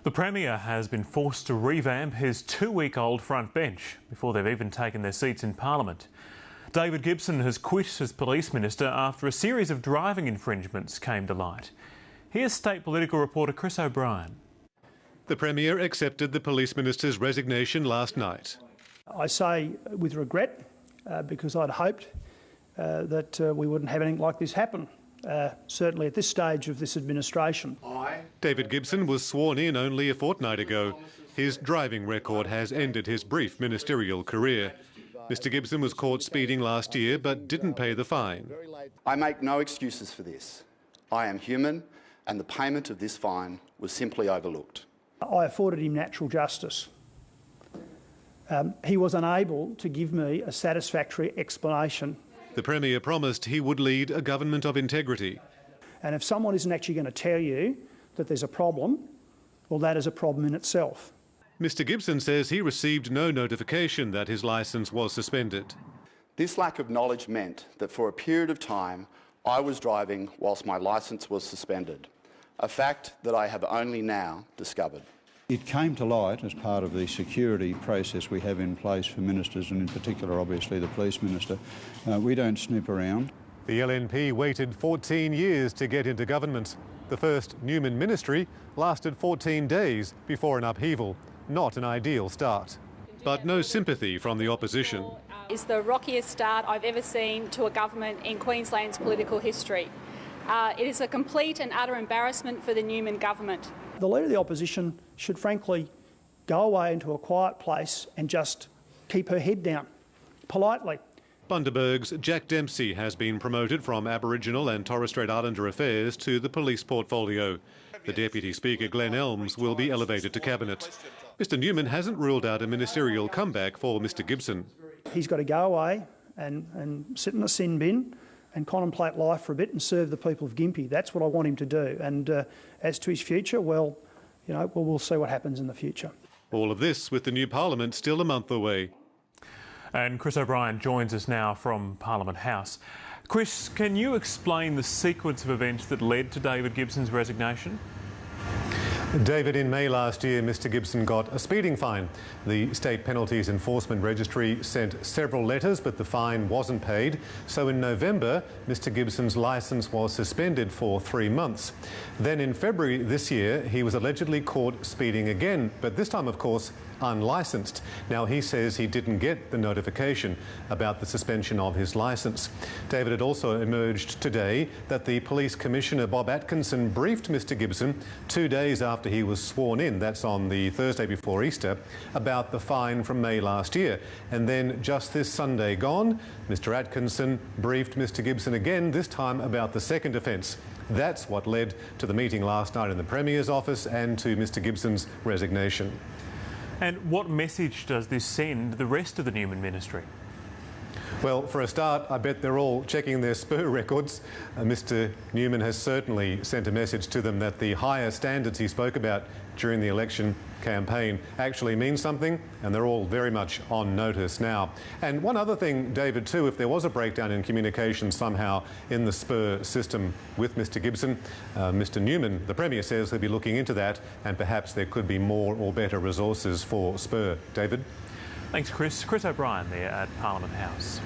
The Premier has been forced to revamp his two-week-old front bench before they've even taken their seats in Parliament. David Gibson has quit as Police Minister after a series of driving infringements came to light. Here's State political reporter Chris O'Brien. The Premier accepted the Police Minister's resignation last night. I say with regret because I'd hoped that we wouldn't have anything like this happen, certainly at this stage of this administration. David Gibson was sworn in only a fortnight ago. His driving record has ended his brief ministerial career. Mr Gibson was caught speeding last year but didn't pay the fine. I make no excuses for this. I am human and the payment of this fine was simply overlooked. I afforded him natural justice. He was unable to give me a satisfactory explanation. The Premier promised he would lead a government of integrity. And if someone isn't actually going to tell you that there's a problem, well, that is a problem in itself. Mr Gibson says he received no notification that his licence was suspended. This lack of knowledge meant that for a period of time I was driving whilst my licence was suspended, a fact that I have only now discovered. It came to light as part of the security process we have in place for ministers, and in particular obviously the Police Minister. We don't snoop around. The LNP waited 14 years to get into government. The first Newman ministry lasted 14 days before an upheaval. Not an ideal start. But no sympathy from the opposition. It's the rockiest start I've ever seen to a government in Queensland's political history. It is a complete and utter embarrassment for the Newman government. The Leader of the Opposition should frankly go away into a quiet place and just keep her head down, politely. Bundaberg's Jack Dempsey has been promoted from Aboriginal and Torres Strait Islander affairs to the police portfolio. The Deputy Speaker, Glenn Elms, will be elevated to Cabinet. Mr Newman hasn't ruled out a ministerial comeback for Mr Gibson. He's got to go away and sit in a sin bin and contemplate life for a bit and serve the people of Gympie. That's what I want him to do. And as to his future, well, you know, we'll see what happens in the future. All of this with the new Parliament still a month away. And Chris O'Brien joins us now from Parliament House. Chris, can you explain the sequence of events that led to David Gibson's resignation? David, in May last year, Mr Gibson got a speeding fine. The State Penalties Enforcement Registry sent several letters, but the fine wasn't paid. So in November, Mr Gibson's licence was suspended for 3 months. Then in February this year, he was allegedly caught speeding again, but this time, of course, unlicensed. Now, he says he didn't get the notification about the suspension of his licence. David, had also emerged today that the Police Commissioner, Bob Atkinson, briefed Mr Gibson 2 days after he was sworn in, that's on the Thursday before Easter, about the fine from May last year. And then just this Sunday gone, Mr Atkinson briefed Mr Gibson again, this time about the second offence. That's what led to the meeting last night in the Premier's office and to Mr Gibson's resignation. And what message does this send the rest of the Newman ministry? Well, for a start, I bet they're all checking their Spur records. Mr Newman has certainly sent a message to them that the higher standards he spoke about during the election campaign actually mean something, and they're all very much on notice now. And one other thing, David, too, if there was a breakdown in communication somehow in the Spur system with Mr Gibson, Mr Newman, the Premier, says he'll be looking into that, and perhaps there could be more or better resources for Spur. David? Thanks, Chris. Chris O'Brien there at Parliament House.